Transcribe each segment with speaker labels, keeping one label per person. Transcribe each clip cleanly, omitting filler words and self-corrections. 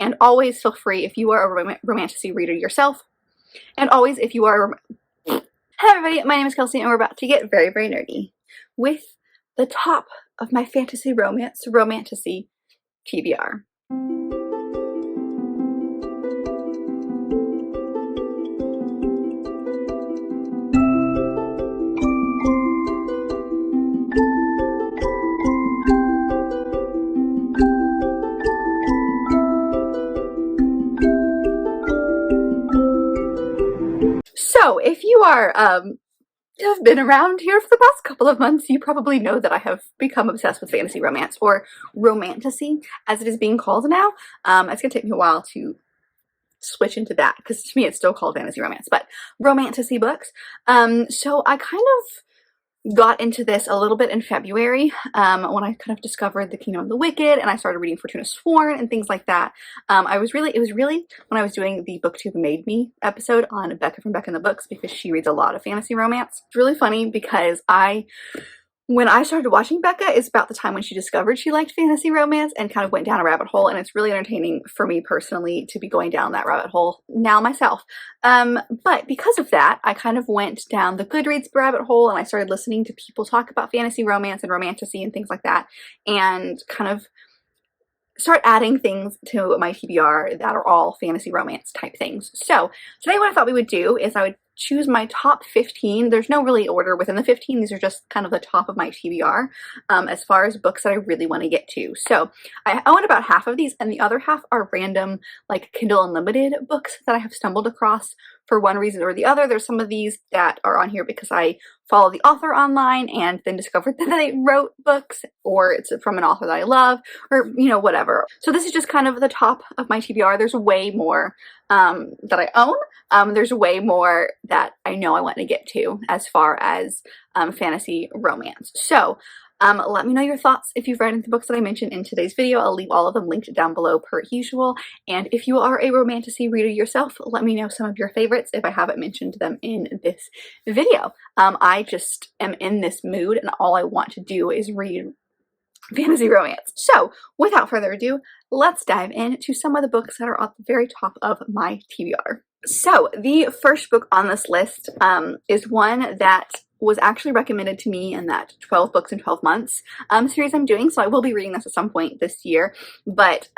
Speaker 1: And always feel free, if you are a Romantasy reader yourself, and always if you are Hello everybody, my name is Kelsey and we're about to get very, very nerdy with the top of my fantasy romance, Romantasy TBR. So if you are have been around here for the past couple of months, you probably know that I have become obsessed with fantasy romance, or Romantasy as it is being called now. It's gonna take me a while to switch into that because to me it's still called fantasy romance, but Romantasy books. So I kind of got into this a little bit in February when I kind of discovered The Kingdom of the Wicked and I started reading Fortuna Sworn and things like that. It was really when I was doing the Booktube Made Me episode on Becca from Becca and the Books, because she reads a lot of fantasy romance. It's really funny because when I started watching Becca is about the time when she discovered she liked fantasy romance and kind of went down a rabbit hole, and it's really entertaining for me personally to be going down that rabbit hole now myself. But because of that, I kind of went down the Goodreads rabbit hole and I started listening to people talk about fantasy romance and Romantasy and things like that, and kind of start adding things to my TBR that are all fantasy romance type things. So today what I thought we would do is I would choose my top 15. There's no really order within the 15. These are just kind of the top of my TBR as far as books that I really want to get to. So I own about half of these and the other half are random like Kindle Unlimited books that I have stumbled across for one reason or the other. There's some of these that are on here because I follow the author online and then discovered that they wrote books, or it's from an author that I love, or you know, whatever. So this is just kind of the top of my TBR. There's way more that I own. There's way more that I know I want to get to as far as fantasy romance. So let me know your thoughts if you've read any of the books that I mentioned in today's video. I'll leave all of them linked down below per usual. And if you are a Romantasy reader yourself, let me know some of your favorites if I haven't mentioned them in this video. I just am in this mood and all I want to do is read fantasy romance. So without further ado, let's dive into some of the books that are at the very top of my TBR. So the first book on this list is one that was actually recommended to me in that 12 books in 12 months series I'm doing. So I will be reading this at some point this year, but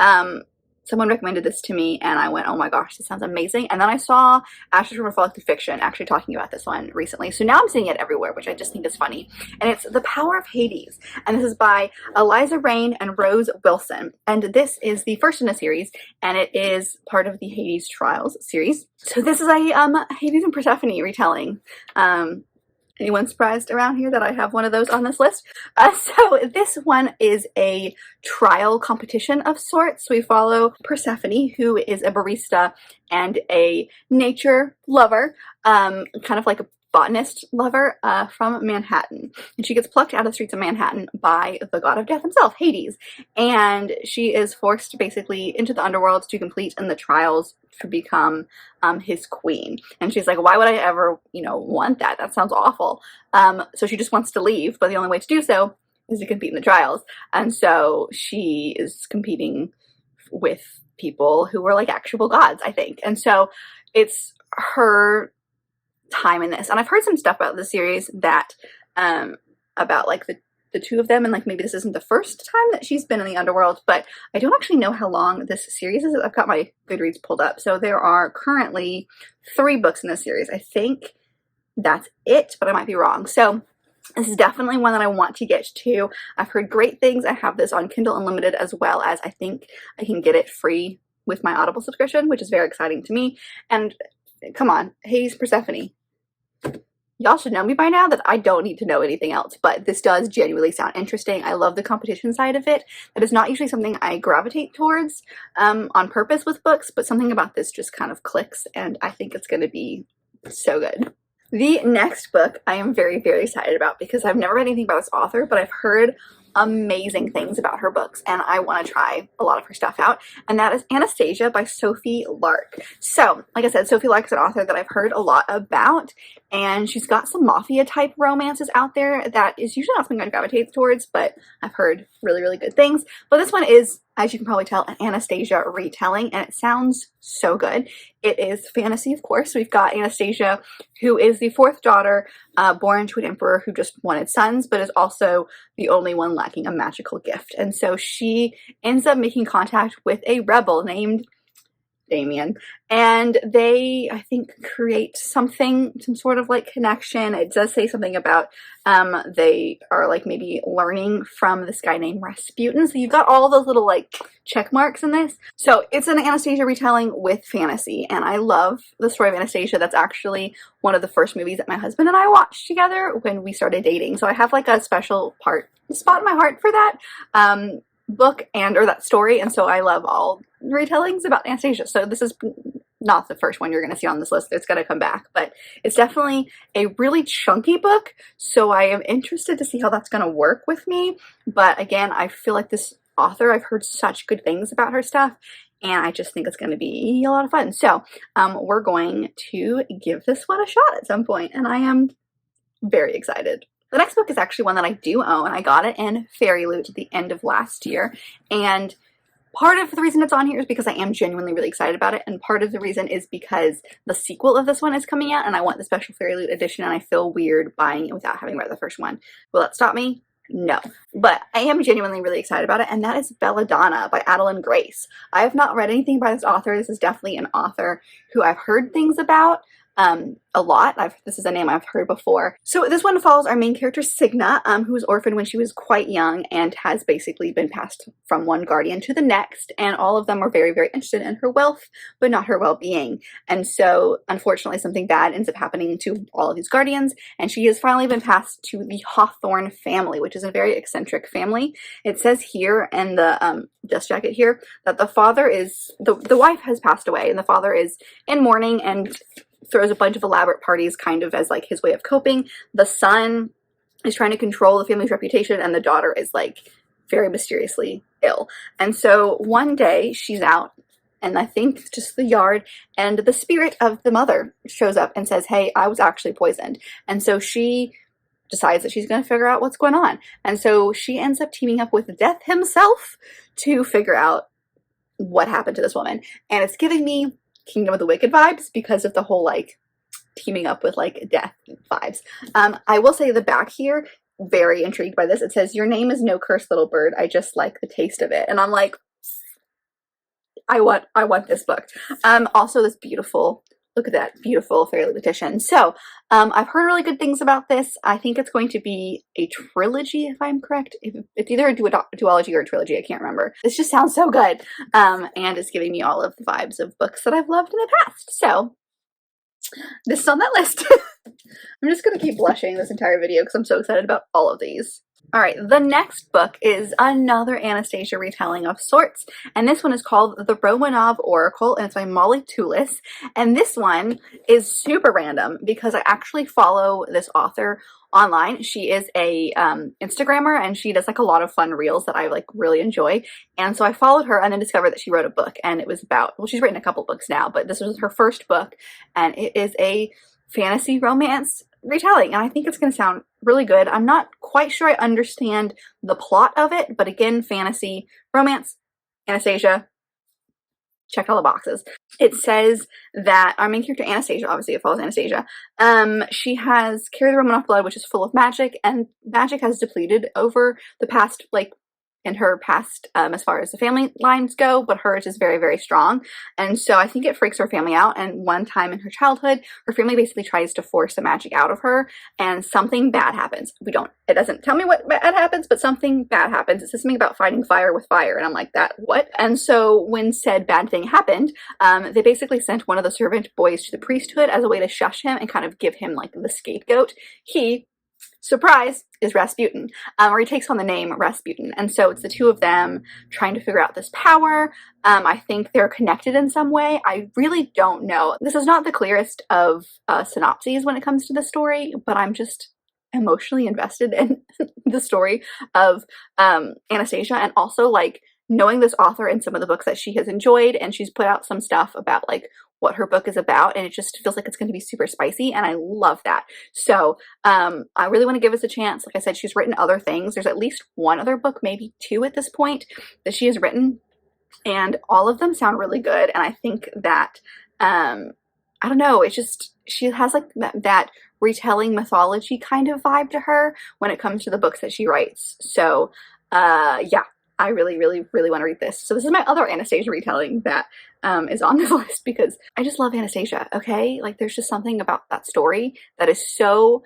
Speaker 1: someone recommended this to me and I went, oh my gosh, this sounds amazing. And then I saw Ashes from Reflective Fiction actually talking about this one recently. So now I'm seeing it everywhere, which I just think is funny. And it's The Power of Hades. And this is by Eliza Rain and Rose Wilson. And this is the first in a series, and it is part of the Hades Trials series. So this is a Hades and Persephone retelling. Anyone surprised around here that I have one of those on this list? So this one is a trial competition of sorts. We follow Persephone, who is a barista and a nature lover, kind of like a botanist lover from Manhattan. And she gets plucked out of the streets of Manhattan by the god of death himself, Hades. And she is forced basically into the underworld to complete in the trials to become his queen. And she's like, why would I ever, you know, want that? That sounds awful. So she just wants to leave, but the only way to do so is to compete in the trials. And so she is competing with people who are like actual gods, I think. And so it's her time in this. And I've heard some stuff about the series that about like the two of them, and like maybe this isn't the first time that she's been in the underworld, but I don't actually know how long this series is. I've got my Goodreads pulled up. So there are currently 3 books in this series. I think that's it, but I might be wrong. So this is definitely one that I want to get to. I've heard great things. I have this on Kindle Unlimited as well as I think I can get it free with my Audible subscription, which is very exciting to me. And come on, Hades, Persephone. Y'all should know me by now that I don't need to know anything else, but this does genuinely sound interesting. I love the competition side of it. That is not usually something I gravitate towards on purpose with books, but something about this just kind of clicks, and I think it's going to be so good. The next book I am very, very excited about because I've never read anything about this author, but I've heard amazing things about her books and I want to try a lot of her stuff out, and that is Anastasia by Sophie Lark. So like I said, Sophie Lark is an author that I've heard a lot about, and she's got some mafia type romances out there that is usually not something I gravitate towards, but I've heard really, really good things. But this one is as you can probably tell, an Anastasia retelling, and it sounds so good. It is fantasy, of course. We've got Anastasia, who is the fourth daughter, born to an emperor who just wanted sons, but is also the only one lacking a magical gift. And so she ends up making contact with a rebel named Damien, and they, I think, create some sort of like connection. It does say something about they are like maybe learning from this guy named Rasputin, so you've got all those little like check marks in this. So it's an Anastasia retelling with fantasy, and I love the story of Anastasia. That's actually one of the first movies that my husband and I watched together when we started dating, so I have like a special spot in my heart for that book or that story, and so I love all retellings about Anastasia. So this is not the first one you're going to see on this list. It's going to come back, but it's definitely a really chunky book, so I am interested to see how that's going to work with me. But again, I feel like this author, I've heard such good things about her stuff, and I just think it's going to be a lot of fun. So we're going to give this one a shot at some point, and I am very excited. The next book is actually one that I do own. I got it in Fairy Loot at the end of last year, and part of the reason it's on here is because I am genuinely really excited about it, and part of the reason is because the sequel of this one is coming out, and I want the special Fairy Loot edition, and I feel weird buying it without having read the first one. Will that stop me? No. But I am genuinely really excited about it, and that is Belladonna by Adeline Grace. I have not read anything by this author. This is definitely an author who I've heard things about a lot. This is a name I've heard before. So this one follows our main character, Signa, who was orphaned when she was quite young and has basically been passed from one guardian to the next, and all of them are very, very interested in her wealth, but not her well-being. And so, unfortunately, something bad ends up happening to all of these guardians, and she has finally been passed to the Hawthorne family, which is a very eccentric family. It says here in the dust jacket here that the father is, the wife has passed away, and the father is in mourning and throws a bunch of elaborate parties kind of as like his way of coping. The son is trying to control the family's reputation, and the daughter is like very mysteriously ill. And so one day she's out, and I think just the yard, and the spirit of the mother shows up and says, hey, I was actually poisoned. And so she decides that she's going to figure out what's going on. And so she ends up teaming up with Death himself to figure out what happened to this woman. And it's giving me Kingdom of the Wicked vibes because of the whole like teaming up with like death vibes. I will say the back here, very intrigued by this. It says, your name is no cursed little bird. I just like the taste of it. And I'm like, I want this book. Also this beautiful, look at that beautiful Fairy Loot edition. So I've heard really good things about this. I think it's going to be a trilogy, if I'm correct. It's either a duology or a trilogy. I can't remember. This just sounds so good. And it's giving me all of the vibes of books that I've loved in the past. So this is on that list. I'm just going to keep blushing this entire video because I'm so excited about all of these. All right, the next book is another Anastasia retelling of sorts, and this one is called The Romanov Oracle, and it's by Molly Tulis. And this one is super random because I actually follow this author online. She is a Instagrammer, and she does like a lot of fun reels that I like really enjoy. And so I followed her and then discovered that she wrote a book, and it was about, well, she's written a couple books now, but this was her first book, and it is a fantasy romance retelling, and I think it's going to sound really good. I'm not quite sure I understand the plot of it, but again, fantasy, romance, Anastasia, check all the boxes. It says that our main character, Anastasia, obviously it follows Anastasia, she has carried the Romanov blood, which is full of magic, and magic has depleted over the past, like, in her past, as far as the family lines go, but hers is very, very strong. And so I think it freaks her family out. And one time in her childhood, her family basically tries to force the magic out of her, and something bad happens. It doesn't tell me what bad happens, but something bad happens. It says something about fighting fire with fire. And I'm like, what? And so when said bad thing happened, they basically sent one of the servant boys to the priesthood as a way to shush him and kind of give him like the scapegoat. He, surprise, is Rasputin, or he takes on the name Rasputin. And so it's the two of them trying to figure out this power. I think they're connected in some way. I really don't know. This is not the clearest of synopses when it comes to the story, but I'm just emotionally invested in the story of Anastasia, and also like knowing this author and some of the books that she has enjoyed, and she's put out some stuff about like what her book is about, and it just feels like it's going to be super spicy, and I love that. So I really want to give this a chance. Like I said, she's written other things. There's at least one other book, maybe two at this point, that she has written, and all of them sound really good. And I think that, I don't know, it's just, she has like that retelling mythology kind of vibe to her when it comes to the books that she writes. So, yeah, I really, really, really want to read this. So this is my other Anastasia retelling that is on this list because I just love Anastasia, okay? Like, there's just something about that story that is so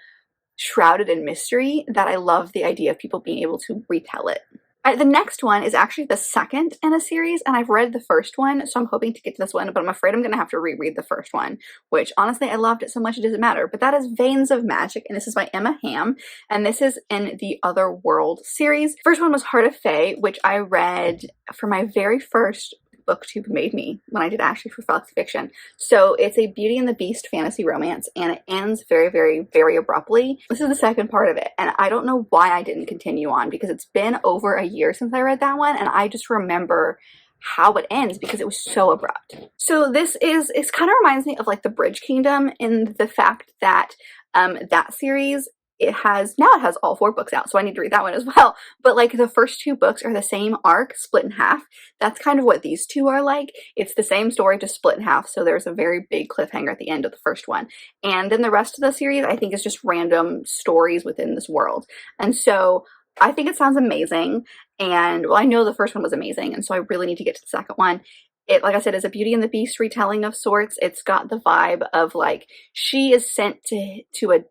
Speaker 1: shrouded in mystery that I love the idea of people being able to retell it. The next one is actually the second in a series, and I've read the first one, so I'm hoping to get to this one, but I'm afraid I'm going to have to reread the first one, which honestly, I loved it so much it doesn't matter. But that is Veins of Magic, and this is by Emma Hamm, and this is in the Other World series. First one was Heart of Fae, which I read for my very first Booktube made me when I did Ashley for Fox Fiction. So it's a Beauty and the Beast fantasy romance, and it ends very, very, very abruptly. This is the second part of it, and I don't know why I didn't continue on because it's been over a year since I read that one, and I just remember how it ends because it was so abrupt. So this is, it kind of reminds me of like the Bridge Kingdom in the fact that that series, it has all 4 books out, so I need to read that one as well. But like the first 2 books are the same arc split in half. That's kind of what these 2 are like. It's the same story just split in half, so there's a very big cliffhanger at the end of the first one. And then the rest of the series, I think, is just random stories within this world. And so I think it sounds amazing. And well, I know the first one was amazing, and so I really need to get to the second one. It, like I said, is a Beauty and the Beast retelling of sorts. It's got the vibe of like she is sent to a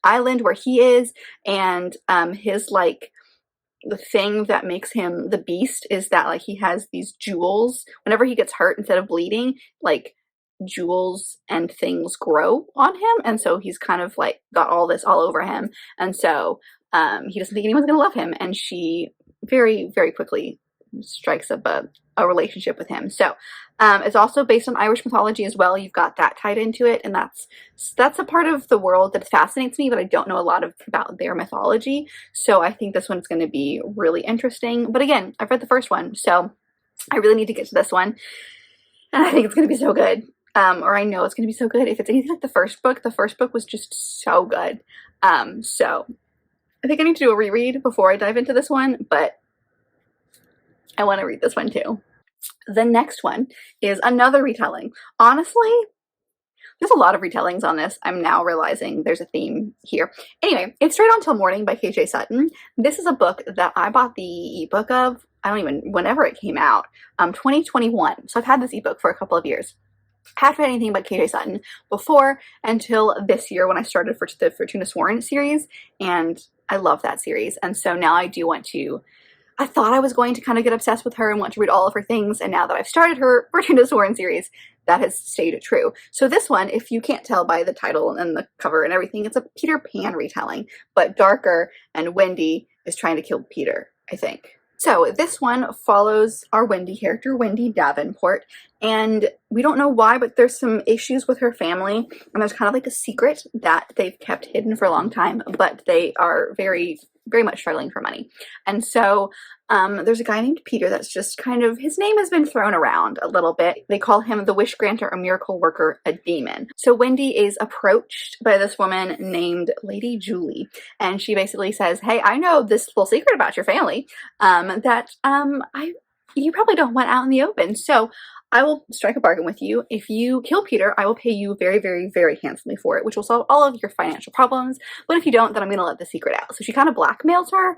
Speaker 1: island where he is, and his like the thing that makes him the beast is that like he has these jewels. Whenever he gets hurt, instead of bleeding, like jewels and things grow on him, and so he's kind of like got all this all over him, and so he doesn't think anyone's gonna love him, and she very, very quickly strikes up a relationship with him. So it's also based on Irish mythology as well. You've got that tied into it, and that's a part of the world that fascinates me, but I don't know a lot about their mythology. So I think this one's going to be really interesting. But again, I've read the first one, so I really need to get to this one, and I think it's going to be so good. Or I know it's going to be so good. If it's anything like the first book was just so good. So I think I need to do a reread before I dive into this one, but I want to read this one too. The next one is another retelling. Honestly, there's a lot of retellings on this. I'm now realizing there's a theme here. Anyway, it's Straight On Till Morning by KJ Sutton. This is a book that I bought the ebook of, whenever it came out, 2021. So I've had this ebook for a couple of years. I haven't read anything about KJ Sutton before until this year when I started for the Fortuna Sworn series, and I love that series. And so now I do want to, I thought I was going to kind of get obsessed with her and want to read all of her things, and now that I've started her Fortuna Sworn series, that has stayed true. So this one, if you can't tell by the title and the cover and everything, it's a Peter Pan retelling, but darker, and Wendy is trying to kill Peter, I think. So this one follows our Wendy character, Wendy Davenport, and we don't know why, but there's some issues with her family, and there's kind of like a secret that they've kept hidden for a long time, but they are very, very much struggling for money. And so there's a guy named Peter that's just kind of, his name has been thrown around a little bit. They call him the Wish Granter, a Miracle Worker, a Demon. So Wendy is approached by this woman named Lady Julie, and she basically says, hey, I know this little secret about your family that you probably don't want out in the open. So I will strike a bargain with you. If you kill Peter, I will pay you very, very, very handsomely for it, which will solve all of your financial problems. But if you don't, then I'm going to let the secret out. So she kind of blackmails her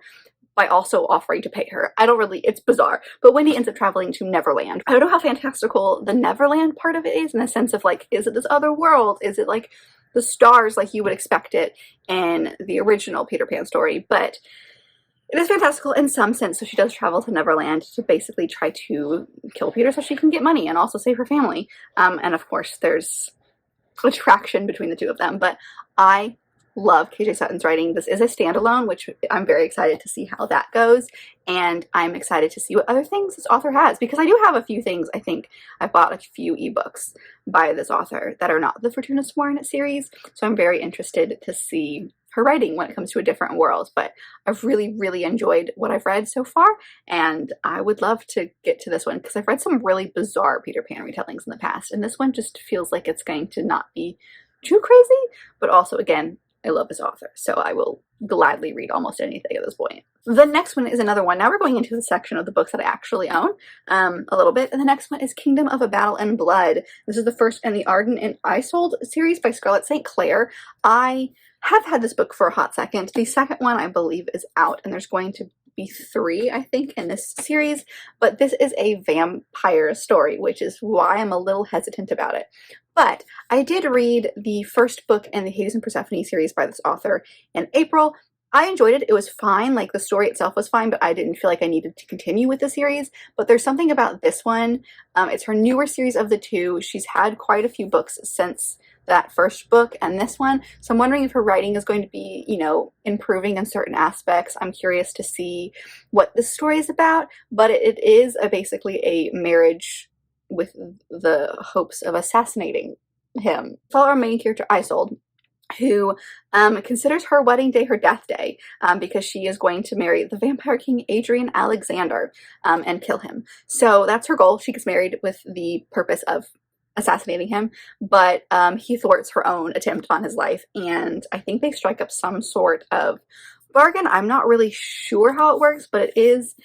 Speaker 1: by also offering to pay her. It's bizarre. But Wendy ends up traveling to Neverland. I don't know how fantastical the Neverland part of it is, in the sense of like, is it this other world? Is it like the stars like you would expect it in the original Peter Pan story? But it is fantastical in some sense, so she does travel to Neverland to basically try to kill Peter so she can get money and also save her family. And of course, there's attraction between the two of them. But I love KJ Sutton's writing. This is a standalone, which I'm very excited to see how that goes. And I'm excited to see what other things this author has, because I do have a few things. I think I've bought a few ebooks by this author that are not the Fortuna Sworn series. So I'm very interested to see her writing when it comes to a different world. But I've really, really enjoyed what I've read so far, and I would love to get to this one because I've read some really bizarre Peter Pan retellings in the past, and this one just feels like it's going to not be too crazy, but also, again, I love this author, so I will gladly read almost anything at this point. The next one is another one. Now we're going into the section of the books that I actually own a little bit. And the next one is Kingdom of a Battle and Blood. This is the first in the Arden and Isolde series by Scarlett St. Clair. I have had this book for a hot second. The second one, I believe, is out, and there's going to be 3, I think, in this series. But this is a vampire story, which is why I'm a little hesitant about it. But I did read the first book in the Hades and Persephone series by this author in April. I enjoyed it. It was fine. Like, the story itself was fine, but I didn't feel like I needed to continue with the series. But there's something about this one. It's her newer series of the 2. She's had quite a few books since that first book and this one. So I'm wondering if her writing is going to be, you know, improving in certain aspects. I'm curious to see what this story is about. But it is basically a marriage with the hopes of assassinating him. Follow our main character, Isolde, who considers her wedding day her death day because she is going to marry the vampire king Adrian Alexander and kill him. So that's her goal. She gets married with the purpose of assassinating him, but he thwarts her own attempt on his life, and I think they strike up some sort of bargain. I'm not really sure how it works, but it is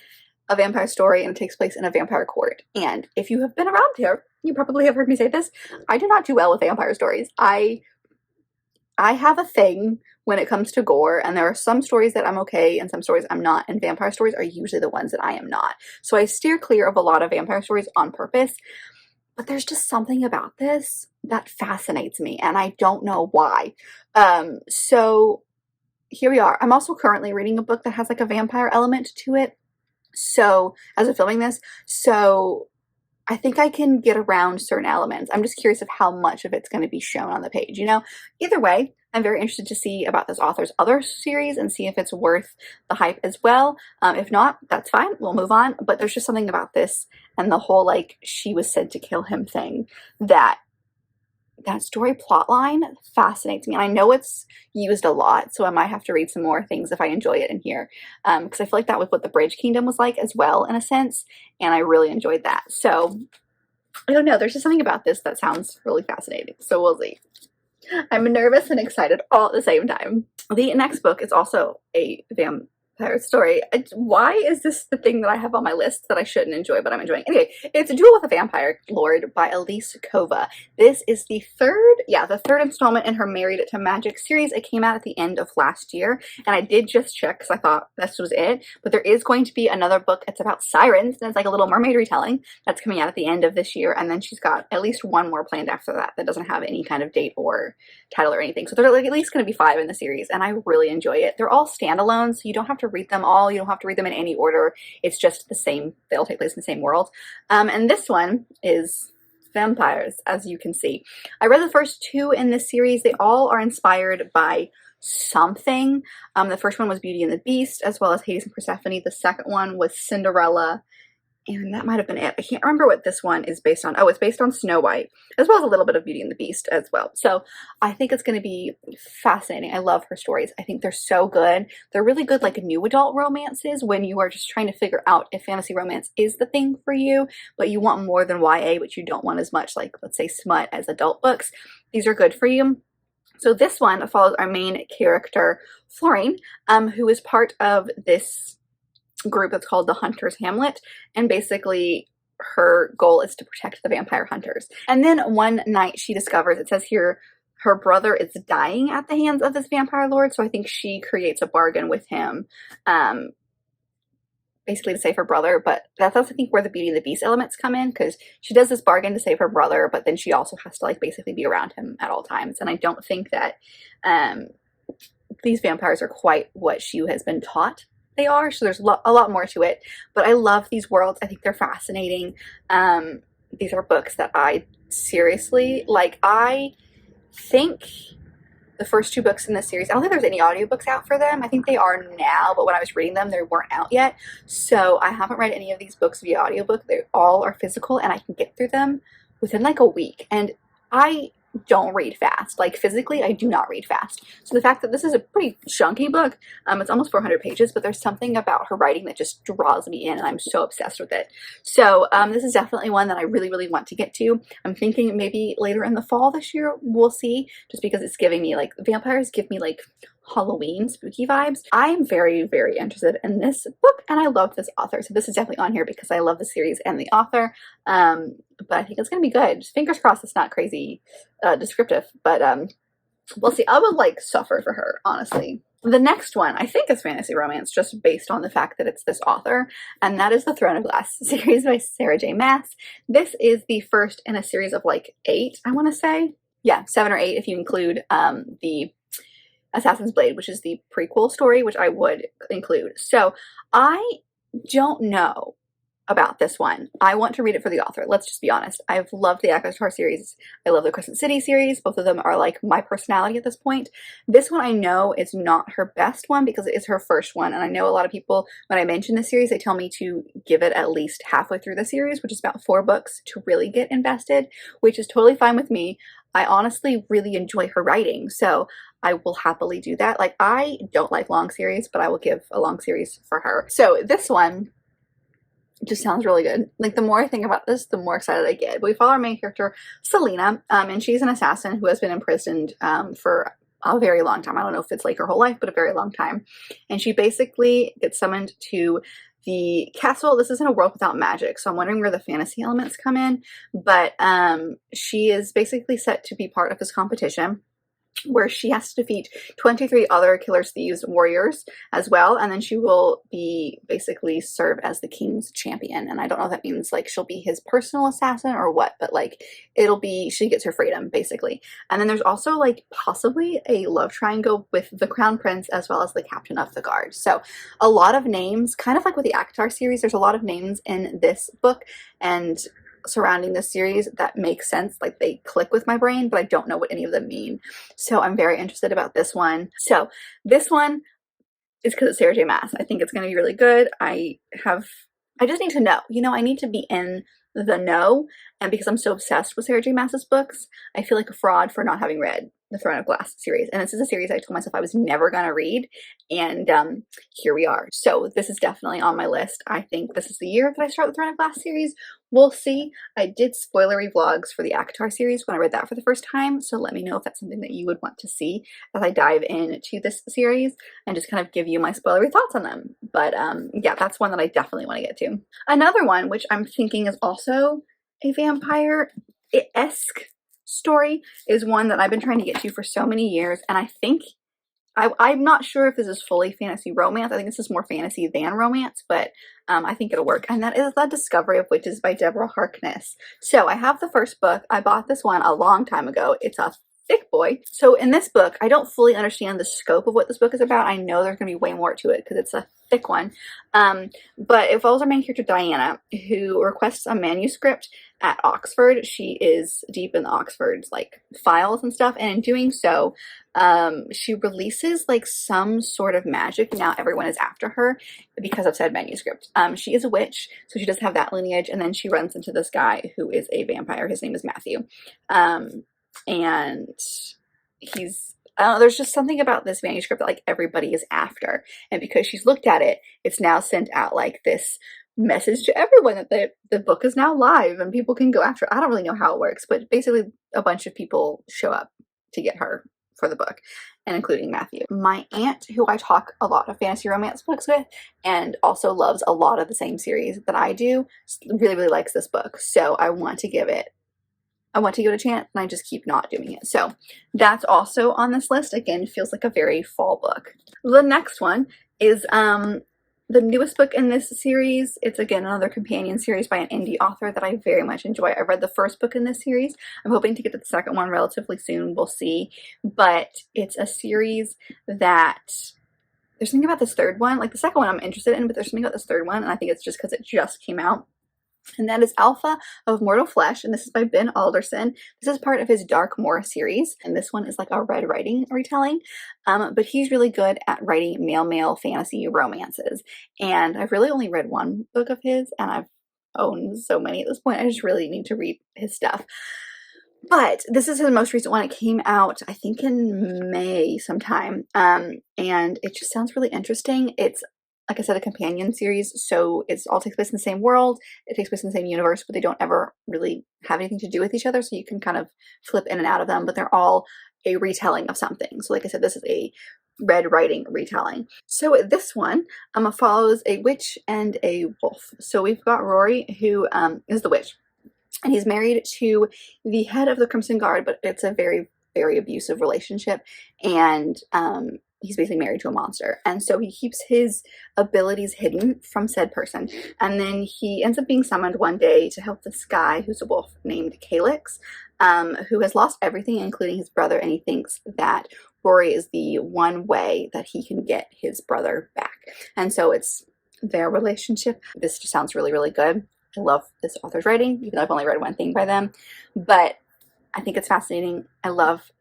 Speaker 1: a vampire story and it takes place in a vampire court. And if you have been around here, you probably have heard me say this. I do not do well with vampire stories. I have a thing when it comes to gore, and there are some stories that I'm okay and some stories I'm not, and vampire stories are usually the ones that I am not. So I steer clear of a lot of vampire stories on purpose, but there's just something about this that fascinates me, and I don't know why. So here we are. I'm also currently reading a book that has like a vampire element to it. So, as of filming this, so I think I can get around certain elements. I'm just curious of how much of it's going to be shown on the page, you know? Either way, I'm very interested to see about this author's other series and see if it's worth the hype as well. If not, that's fine. We'll move on. But there's just something about this and the whole, like, she was said to kill him thing that story plotline fascinates me. And I know it's used a lot, so I might have to read some more things if I enjoy it in here. Because I feel like that was what the Bridge Kingdom was like as well, in a sense. And I really enjoyed that. So, I don't know. There's just something about this that sounds really fascinating. So we'll see. I'm nervous and excited all at the same time. The next book is also a vampire story. Why is this the thing that I have on my list that I shouldn't enjoy, but I'm enjoying? Anyway, it's Duel with a Vampire Lord by Elise Kova. This is the third installment in her Married to Magic series. It came out at the end of last year, and I did just check because I thought this was it, but there is going to be another book. It's about sirens, and it's like a Little Mermaid retelling that's coming out at the end of this year, and then she's got at least one more planned after that doesn't have any kind of date or title or anything. So there are like at least going to be 5 in the series, and I really enjoy it. They're all standalone, so you don't have to read them all. You don't have to read them in any order. It's just the same. They all take place in the same world. And this one is vampires, as you can see. I read the first 2 in this series. They all are inspired by something. The first one was Beauty and the Beast, as well as Hades and Persephone. The second one was Cinderella, and that might have been it. I can't remember what this one is based on. Oh, it's based on Snow White, as well as a little bit of Beauty and the Beast as well. So I think it's going to be fascinating. I love her stories. I think they're so good. They're really good, like, new adult romances when you are just trying to figure out if fantasy romance is the thing for you, but you want more than YA, but you don't want as much, like, let's say, smut as adult books. These are good for you. So this one follows our main character, Florine, who is part of this group that's called the Hunters Hamlet, and basically her goal is to protect the vampire hunters. And then one night she discovers, it says here, her brother is dying at the hands of this vampire lord, so I think she creates a bargain with him, basically to save her brother. But that's, I think, where the Beauty and the Beast elements come in, because she does this bargain to save her brother, but then she also has to, like, basically be around him at all times. And I don't think that these vampires are quite what she has been taught they are, so there's a lot more to it. But I love these worlds. I think they're fascinating. These are books that I seriously like. I think the first 2 books in this series, I don't think there's any audiobooks out for them. I think they are now, but when I was reading them, they weren't out yet. So I haven't read any of these books via audiobook. They all are physical, and I can get through them within like a week. And I don't read fast. Like physically, I do not read fast. So the fact that this is a pretty chunky book, it's almost 400 pages, but there's something about her writing that just draws me in, and I'm so obsessed with it. So this is definitely one that I really, really want to get to. I'm thinking maybe later in the fall this year, we'll see, just because it's giving me like, vampires give me like Halloween spooky vibes. I am very, very interested in this book, and I love this author. So this is definitely on here because I love the series and the author. But I think it's gonna be good. Just fingers crossed it's not crazy descriptive, but we'll see. I would like suffer for her, honestly. The next one I think is fantasy romance, just based on the fact that it's this author, and that is the Throne of Glass series by Sarah J. Maas. This is the first in a series of like 8, I want to say. Yeah, 7 or 8 if you include the Assassin's Blade, which is the prequel story, which I would include. So I don't know about this one. I want to read it for the author. Let's just be honest. I've loved the Avatar series. I love the Crescent City series. Both of them are like my personality at this point. This one I know is not her best one because it is her first one. And I know a lot of people, when I mention the series, they tell me to give it at least halfway through the series, which is about 4 books, to really get invested, which is totally fine with me. I honestly really enjoy her writing, so I will happily do that. Like, I don't like long series, but I will give a long series for her. So this one just sounds really good. Like, the more I think about this, the more excited I get. But we follow our main character, Selena, and she's an assassin who has been imprisoned for a very long time. I don't know if it's like her whole life, but a very long time. And she basically gets summoned to the castle. This isn't a world without magic, so I'm wondering where the fantasy elements come in. But she is basically set to be part of this competition where she has to defeat 23 other killers, thieves, warriors as well, and then she will be basically serve as the king's champion. And I don't know if that means like she'll be his personal assassin or what, but like it'll be, she gets her freedom basically. And then there's also like possibly a love triangle with the crown prince as well as the captain of the guard. So a lot of names, kind of like with the Avatar series, there's a lot of names in this book and surrounding this series that make sense, like they click with my brain, but I don't know what any of them mean. So I'm very interested about this one. So this one is because it's Sarah J. Maas. I think it's going to be really good. I just need to know, you know, I need to be in the know. And because I'm so obsessed with Sarah J. Maas's books, I feel like a fraud for not having read the Throne of Glass series. And this is a series I told myself I was never going to read. And here we are. So this is definitely on my list. I think this is the year that I start the Throne of Glass series. We'll see. I did spoilery vlogs for the Avatar series when I read that for the first time. So let me know if that's something that you would want to see as I dive into this series and just kind of give you my spoilery thoughts on them. But yeah, that's one that I definitely want to get to. Another one, which I'm thinking is also a vampire-esque story, is one that I've been trying to get to for so many years, and I think I'm not sure if this is fully fantasy romance. I think this is more fantasy than romance, but I think it'll work. And that is The Discovery of Witches by Deborah Harkness. So I have the first book. I bought this one a long time ago. It's a thick boy. So in this book, I don't fully understand the scope of what this book is about. I know there's going to be way more to it because it's a thick one. But it follows our main character, Diana, who requests a manuscript at Oxford. She is deep in the Oxford's like files and stuff. And in doing so, she releases like some sort of magic. Now everyone is after her because of said manuscript. She is a witch, so she doesn't have that lineage. And then she runs into this guy who is a vampire. His name is Matthew. And he's, I don't know, there's just something about this manuscript that like everybody is after. And because she's looked at it, it's now sent out like this message to everyone that the book is now live and people can go after it. I don't really know how it works, but basically a bunch of people show up to get her for the book, and including Matthew. My aunt, who I talk a lot of fantasy romance books with and also loves a lot of the same series that I do, really, really likes this book. So I want to give it a chance, and I just keep not doing it. So that's also on this list. Again, feels like a very fall book. The next one is the newest book in this series. It's again another companion series by an indie author that I very much enjoy. I read the first book in this series. I'm hoping to get to the second one relatively soon. We'll see. But it's a series that there's something about this third one. Like the second one I'm interested in, but there's something about this third one, and I think it's just because it just came out. And that is Alpha of Mortal Flesh, and this is by Ben Alderson. This is part of his Dark Moor series, and this one is like a Red Riding retelling. But he's really good at writing male fantasy romances. And I've really only read one book of his, and I've owned so many at this point. I just really need to read his stuff. But this is the most recent one. It came out, I think, in May sometime, and it just sounds really interesting. It's, like I said, a companion series, so it's all takes place in the same world. It takes place in the same universe, but they don't ever really have anything to do with each other, so you can kind of flip in and out of them, but they're all a retelling of something. So like I said, this is a Red Riding retelling. So this one follows a witch and a wolf. So we've got Rory, who is the witch, and he's married to the head of the Crimson Guard, but it's a very, very abusive relationship, and he's basically married to a monster, and so he keeps his abilities hidden from said person, and then he ends up being summoned one day to help this guy who's a wolf named Calyx, who has lost everything, including his brother, and he thinks that Rory is the one way that he can get his brother back, and so it's their relationship. This just sounds really, really good. I love this author's writing, even though I've only read one thing by them, but I think it's fascinating. I love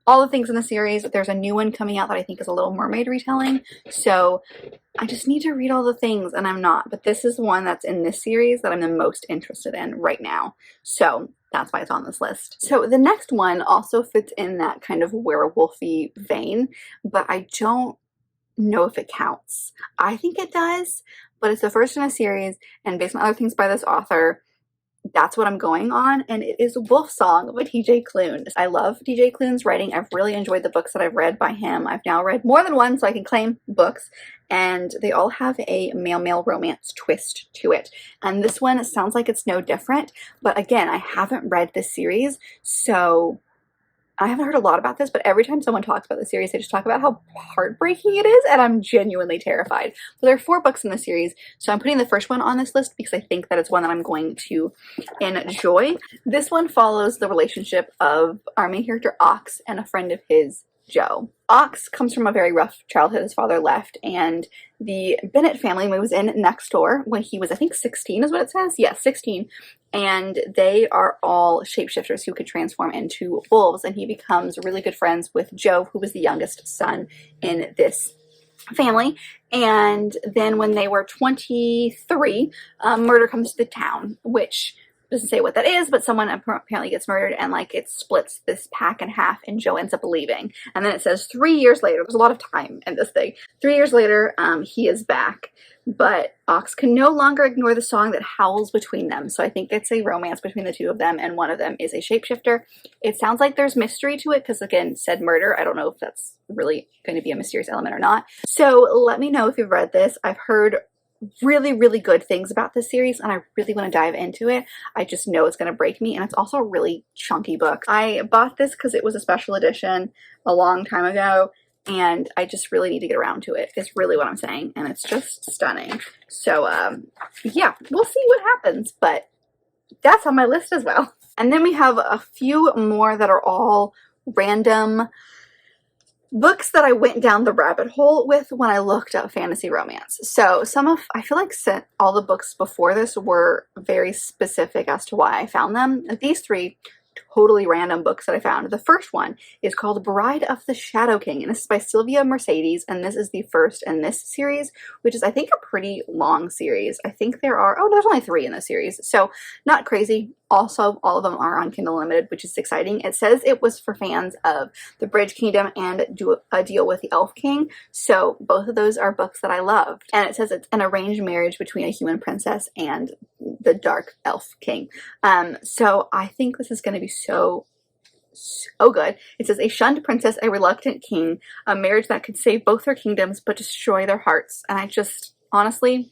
Speaker 1: all the things in the series. There's a new one coming out that I think is a Little Mermaid retelling, so I just need to read all the things, and I'm not, but this is one that's in this series that I'm the most interested in right now, so that's why it's on this list. So the next one also fits in that kind of werewolfy vein, but I don't know if it counts. I think it does, but it's the first in a series, and based on other things by this author, that's what I'm going on, and it is Wolf Song by TJ Klune. I love TJ Klune's writing. I've really enjoyed the books that I've read by him. I've now read more than one, so I can claim books, and they all have a male-male romance twist to it. And this one sounds like it's no different, but again, I haven't read this series, so I haven't heard a lot about this, but every time someone talks about the series, they just talk about how heartbreaking it is, and I'm genuinely terrified. So there are 4 books in the series, so I'm putting the first one on this list because I think that it's one that I'm going to enjoy. This one follows the relationship of our main character, Ox, and a friend of his, Joe. Ox comes from a very rough childhood. His father left, and the Bennett family moves in next door when he was, I think, 16 is what it says. Yes, 16. And they are all shapeshifters who could transform into wolves, and he becomes really good friends with Joe, who was the youngest son in this family. And then when they were 23, murder comes to the town, which doesn't say what that is, but someone apparently gets murdered, and like it splits this pack in half, and Joe ends up leaving. And then it says 3 years later, there's a lot of time in this thing, 3 years later, he is back, but Ox can no longer ignore the song that howls between them. So I think it's a romance between the two of them, and one of them is a shapeshifter. It sounds like there's mystery to it because, again, said murder. I don't know if that's really going to be a mysterious element or not. So let me know if you've read this. I've heard really, really good things about this series, and I really want to dive into it. I just know it's going to break me, and it's also a really chunky book. I bought this because it was a special edition a long time ago, and I just really need to get around to it, is really what I'm saying, and it's just stunning. So yeah, we'll see what happens, but that's on my list as well. And then we have a few more that are all random books that I went down the rabbit hole with when I looked up fantasy romance. So I feel like all the books before this were very specific as to why I found them. And these 3 totally random books that I found. The first one is called Bride of the Shadow King, and this is by Sylvia Mercedes, and this is the first in this series, which is, I think, a pretty long series. I think there's only 3 in this series, so not crazy. Also, all of them are on Kindle Unlimited, which is exciting. It says it was for fans of the Bridge Kingdom and A Deal with the Elf King, so both of those are books that I loved. And it says it's an arranged marriage between a human princess and the Dark Elf King. So I think this is going to be so good. It says, a shunned princess, a reluctant king, a marriage that could save both their kingdoms but destroy their hearts. And I just, honestly,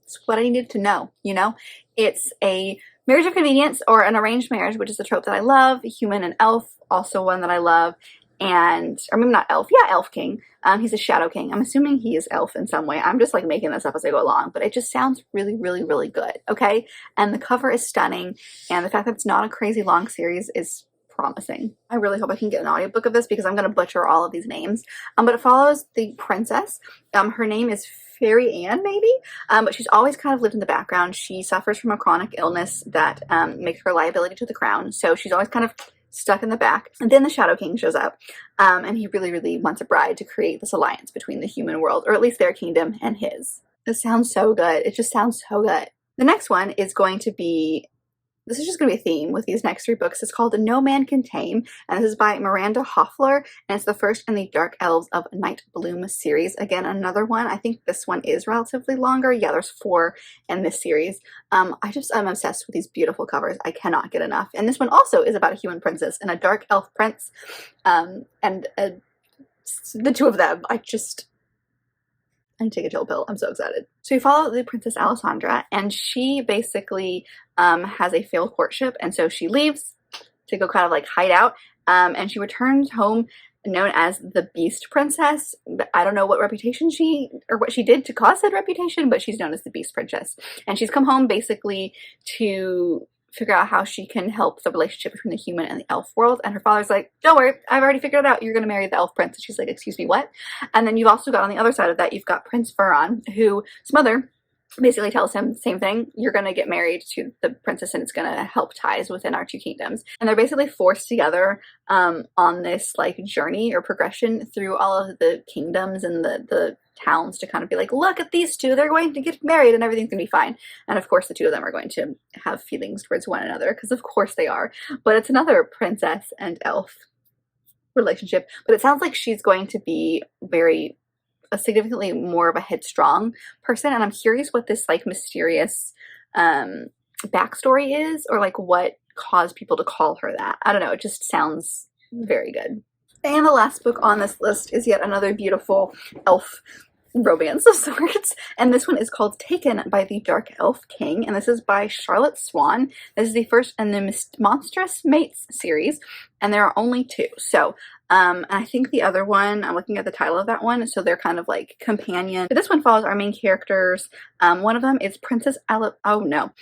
Speaker 1: it's what I needed to know, you know? It's a marriage of convenience, or an arranged marriage, which is a trope that I love. Human and elf, also one that I love. And, or maybe not elf, yeah, Elf King. He's a Shadow King. I'm assuming he is elf in some way. I'm just like making this up as I go along, but it just sounds really, really, really good, okay? And the cover is stunning, and the fact that it's not a crazy long series is promising. I really hope I can get an audiobook of this because I'm going to butcher all of these names. But it follows the princess. Her name is Fairy Anne, maybe, but she's always kind of lived in the background. She suffers from a chronic illness that makes her a liability to the crown, so she's always kind of stuck in the back. And then the Shadow King shows up, and he really, really wants a bride to create this alliance between the human world, or at least their kingdom, and his. It sounds so good. It just sounds so good. The next one is going to be this is just going to be a theme with these next 3 books. It's called No Man Can Tame, and this is by Miranda Hoffler, and it's the first in the Dark Elves of Night Bloom series. Again, another one. I think this one is relatively longer. Yeah, there's 4 in this series. I'm obsessed with these beautiful covers. I cannot get enough. And this one also is about a human princess and a dark elf prince, and the 2 of them. I take a chill pill. I'm so excited. So we follow the Princess Alessandra, and she basically has a failed courtship, and so she leaves to go kind of like hide out, and she returns home known as the Beast Princess. I don't know what reputation what she did to cause that reputation, but she's known as the Beast Princess. And she's come home basically to figure out how she can help the relationship between the human and the elf world. And her father's like, don't worry, I've already figured it out. You're going to marry the elf prince. And she's like, excuse me, what? And then you've also got on the other side of that, you've got Prince Furon, whose mother basically tells him the same thing. You're going to get married to the princess, and it's going to help ties within our 2 kingdoms. And they're basically forced together on this like journey or progression through all of the kingdoms and the towns to kind of be like, look at these 2, they're going to get married and everything's gonna be fine. And of course the 2 of them are going to have feelings towards one another, because of course they are. But it's another princess and elf relationship, but it sounds like she's going to be a significantly more of a headstrong person, and I'm curious what this like mysterious backstory is, or like what caused people to call her that. I don't know, it just sounds very good. And the last book on this list is yet another beautiful elf romance of sorts, and this one is called Taken by the Dark Elf King, and this is by Charlotte Swan. This is the first in the Monstrous Mates series, and there are only 2. So and I think the other one, I'm looking at the title of that one, so they're kind of like companion. But this one follows our main characters. One of them is Princess Elvina,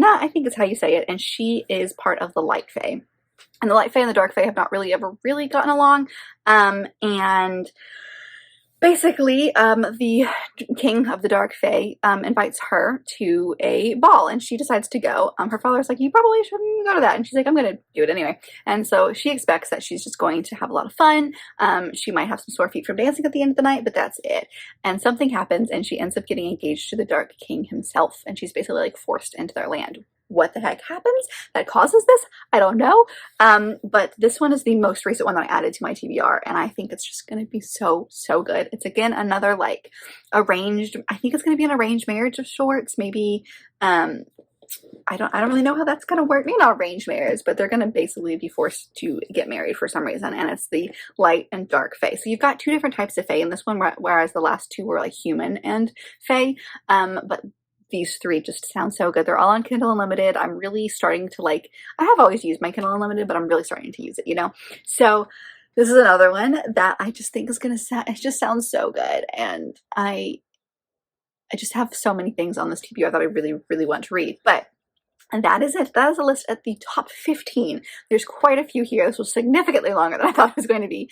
Speaker 1: I think is how you say it, and she is part of the Light Fae. And the Light Fae and the Dark Fae have not really ever really gotten along, and basically, the king of the Dark Fae invites her to a ball, and she decides to go. Her father's like, you probably shouldn't go to that. And she's like, I'm going to do it anyway. And so she expects that she's just going to have a lot of fun. She might have some sore feet from dancing at the end of the night, but that's it. And something happens, and she ends up getting engaged to the Dark King himself. And she's basically like forced into their land. What the heck happens that causes this? I don't know. But this one is the most recent one that I added to my TBR, and I think it's just going to be so, so good. It's again another like arranged, I think it's going to be an arranged marriage of sorts. Maybe, I don't really know how that's going to work. Maybe not arranged marriage, but they're going to basically be forced to get married for some reason, and it's the light and dark fae. So you've got 2 different types of fae in this one, whereas the last 2 were like human and fae. But these 3 just sound so good. They're all on Kindle Unlimited. I'm really starting to like, I have always used my Kindle Unlimited, but I'm really starting to use it, you know? So this is another one that I just think is going to sound, it just sounds so good. And I just have so many things on this TBR that I really, really want to read. But and that is it. That is a list at the top 15. There's quite a few here. This was significantly longer than I thought it was going to be,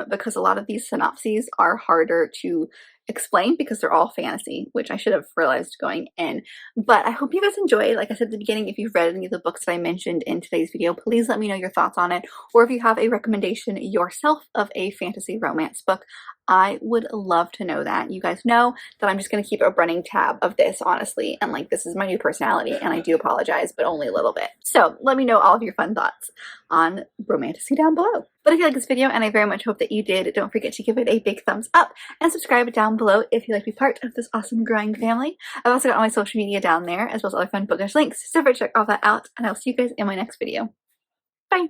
Speaker 1: because a lot of these synopses are harder to explain because they're all fantasy, which I should have realized going in. But I hope you guys enjoyed. Like I said at the beginning, if you've read any of the books that I mentioned in today's video, please let me know your thoughts on it. Or if you have a recommendation yourself of a fantasy romance book, I would love to know that. You guys know that I'm just going to keep a running tab of this, honestly. And like, this is my new personality, and I do apologize, but only a little bit. So let me know all of your fun thoughts on Romantasy down below. But if you like this video, and I very much hope that you did, don't forget to give it a big thumbs up and subscribe down below if you'd like to be part of this awesome growing family. I've also got all my social media down there, as well as other fun bookish links. So check all that out, and I'll see you guys in my next video. Bye!